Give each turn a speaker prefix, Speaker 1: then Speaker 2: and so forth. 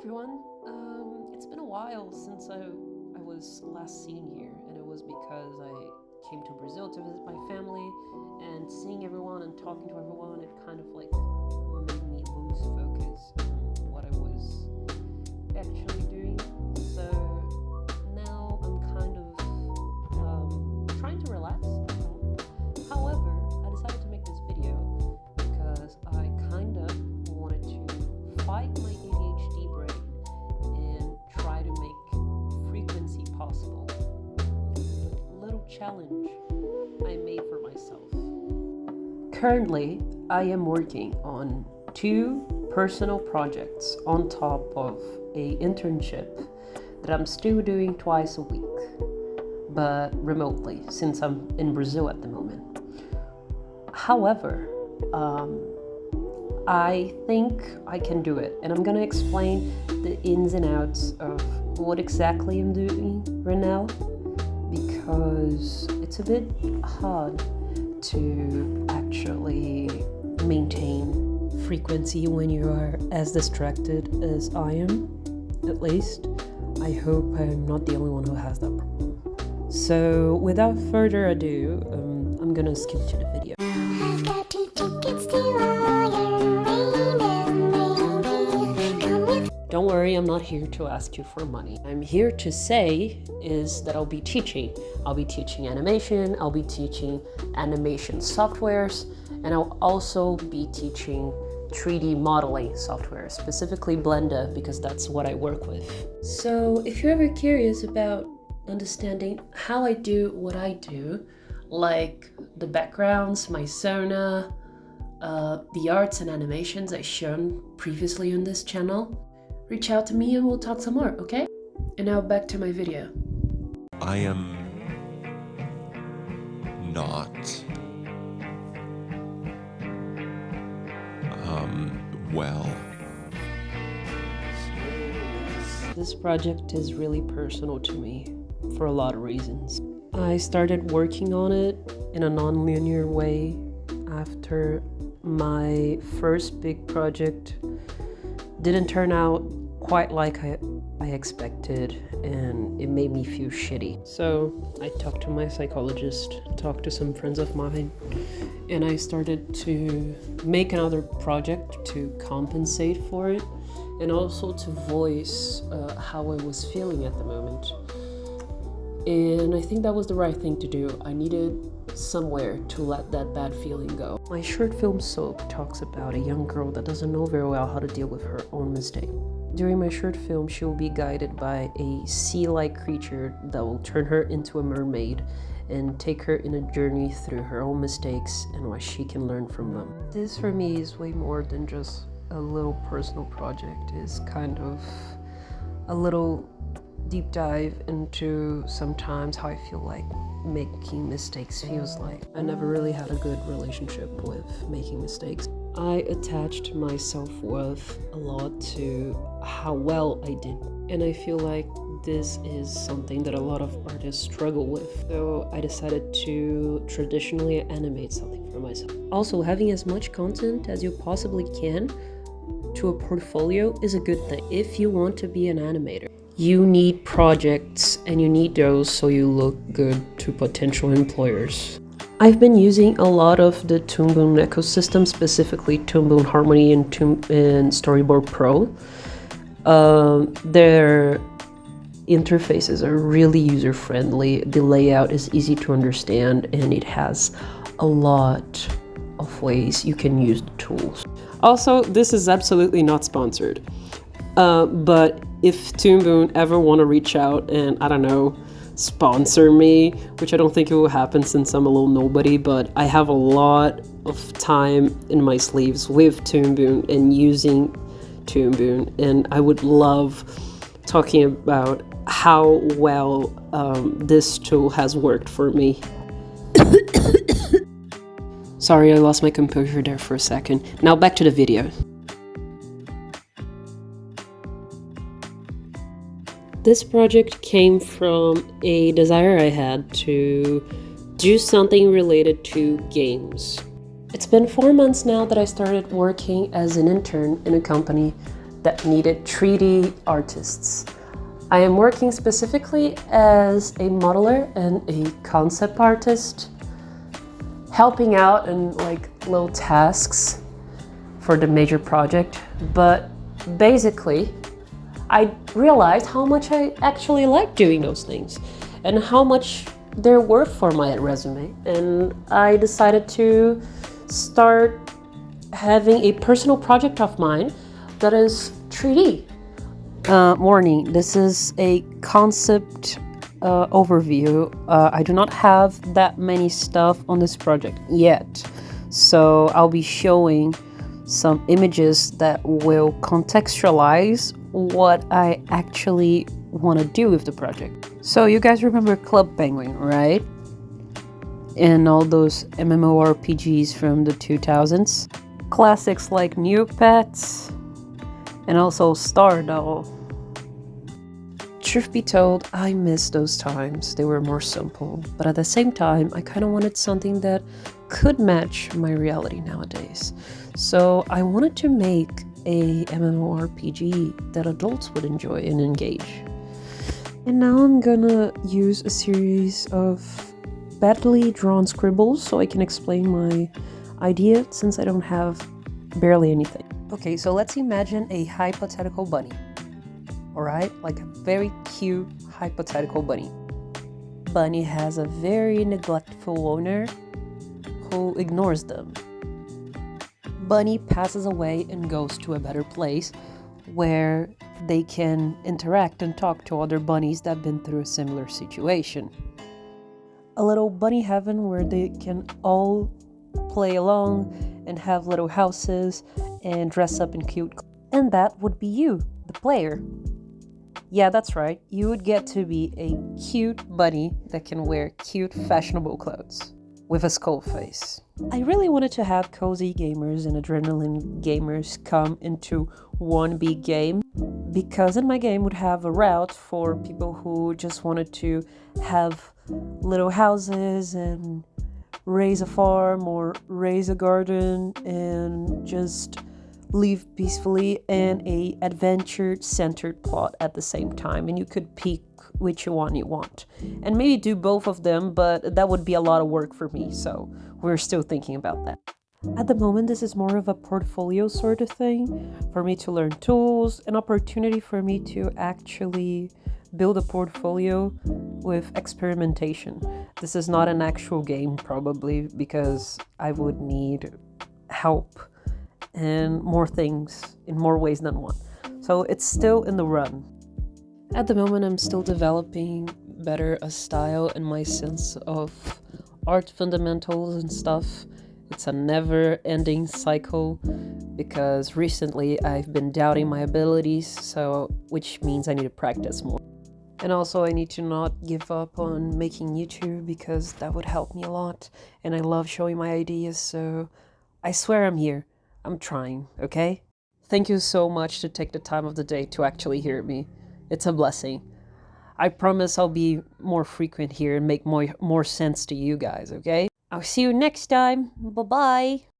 Speaker 1: everyone. It's been a while since I was last seen here, and it was because I came to Brazil to visit my family, and seeing everyone and talking to everyone, it kind of like made me lose focus on what I was actually doing. So now I'm kind of trying to relax. However, I decided to make this video because I kind of wanted to fight my ADHD brain and try to make frequency possible. A little challenge I made for myself. Currently, I am working on 2 personal projects on top of a internship that I'm still doing twice a week, but remotely since I'm in Brazil at the moment. However, I think I can do it, and I'm gonna explain the ins and outs of what exactly I'm doing right now, because it's a bit hard to actually maintain frequency when you are as distracted as I am. At least, I hope I'm not the only one who has that problem. So, without further ado, I'm gonna skip to the video.
Speaker 2: I've got 2 tickets to
Speaker 1: Don't worry, I'm not here to ask you for money. I'm here to say is that I'll be teaching. I'll be teaching animation, I'll be teaching animation softwares, and I'll also be teaching 3D modeling software, specifically Blender, because that's what I work with. So if you're ever curious about understanding how I do what I do, like the backgrounds, my persona, the arts and animations I've shown previously on this channel, reach out to me and we'll talk some more, okay? And now back to my video.
Speaker 3: I am not well.
Speaker 1: This project is really personal to me for a lot of reasons. I started working on it in a non-linear way after my first big project didn't turn out quite like I expected, and it made me feel shitty. So I talked to my psychologist, talked to some friends of mine, and I started to make another project to compensate for it, and also to voice how I was feeling at the moment. And I think that was the right thing to do. I needed somewhere to let that bad feeling go. My short film Soap talks about a young girl that doesn't know very well how to deal with her own mistake. During my short film, she will be guided by a sea-like creature that will turn her into a mermaid and take her in a journey through her own mistakes and what she can learn from them. This for me is way more than just a little personal project. It's kind of a little deep dive into sometimes how I feel like making mistakes feels like. I never really had a good relationship with making mistakes. I attached my self-worth a lot to how well I did, and I feel like this is something that a lot of artists struggle with. So I decided to traditionally animate something for myself. Also, having as much content as you possibly can to a portfolio is a good thing. If you want to be an animator, you need projects, and you need those so you look good to potential employers. I've been using a lot of the Toon Boom ecosystem, specifically Toon Boom Harmony and Storyboard Pro. Their interfaces are really user-friendly, the layout is easy to understand, and it has a lot of ways you can use the tools. Also, this is absolutely not sponsored, but if Toon Boom ever want to reach out and, I don't know, sponsor me, which I don't think it will happen since I'm a little nobody, but I have a lot of time in my sleeves with Toon Boom and using Toon Boom, and I would love talking about how well this tool has worked for me. Sorry, I lost my composure there for a second. Now back to the video. This project came from a desire I had to do something related to games. It's been 4 months now that I started working as an intern in a company that needed 3D artists. I am working specifically as a modeler and a concept artist, helping out in like little tasks for the major project. But basically, I realized how much I actually like doing those things and how much they're worth for my resume. And I decided to start having a personal project of mine that is 3D. Warning, this is a concept overview. I do not have that many stuff on this project yet, so I'll be showing some images that will contextualize what I actually want to do with the project. So you guys remember Club Penguin, right? And all those MMORPGs from the 2000s. Classics like Neopets and also Stardoll. Truth be told, I miss those times. They were more simple, but at the same time, I kind of wanted something that could match my reality nowadays. So I wanted to make a MMORPG that adults would enjoy and engage. And now I'm gonna use a series of badly drawn scribbles so I can explain my idea, since I don't have barely anything. Okay, so let's imagine a hypothetical bunny. Alright, like a very cute hypothetical bunny. Bunny has a very neglectful owner who ignores them. Bunny passes away and goes to a better place where they can interact and talk to other bunnies that have been through a similar situation. A little bunny heaven where they can all play along and have little houses and dress up in cute clothes. And that would be you, the player. Yeah, that's right. You would get to be a cute bunny that can wear cute, fashionable clothes with a skull face. I really wanted to have cozy gamers and adrenaline gamers come into one big game, because in my game would have a route for people who just wanted to have little houses and raise a farm or raise a garden and just live peacefully, and a adventure-centered plot at the same time, and you could pick which one you want. And maybe do both of them, but that would be a lot of work for me, so we're still thinking about that. At the moment, this is more of a portfolio sort of thing, for me to learn tools, an opportunity for me to actually build a portfolio with experimentation. This is not an actual game, probably, because I would need help and more things in more ways than one. So it's still in the run. At the moment, I'm still developing better a style and my sense of art fundamentals and stuff. It's a never-ending cycle, because recently I've been doubting my abilities, so which means I need to practice more. And also I need to not give up on making YouTube, because that would help me a lot, and I love showing my ideas, so I swear I'm here. I'm trying, okay? Thank you so much to take the time of the day to actually hear me. It's a blessing. I promise I'll be more frequent here and make more sense to you guys, okay? I'll see you next time. Bye-bye.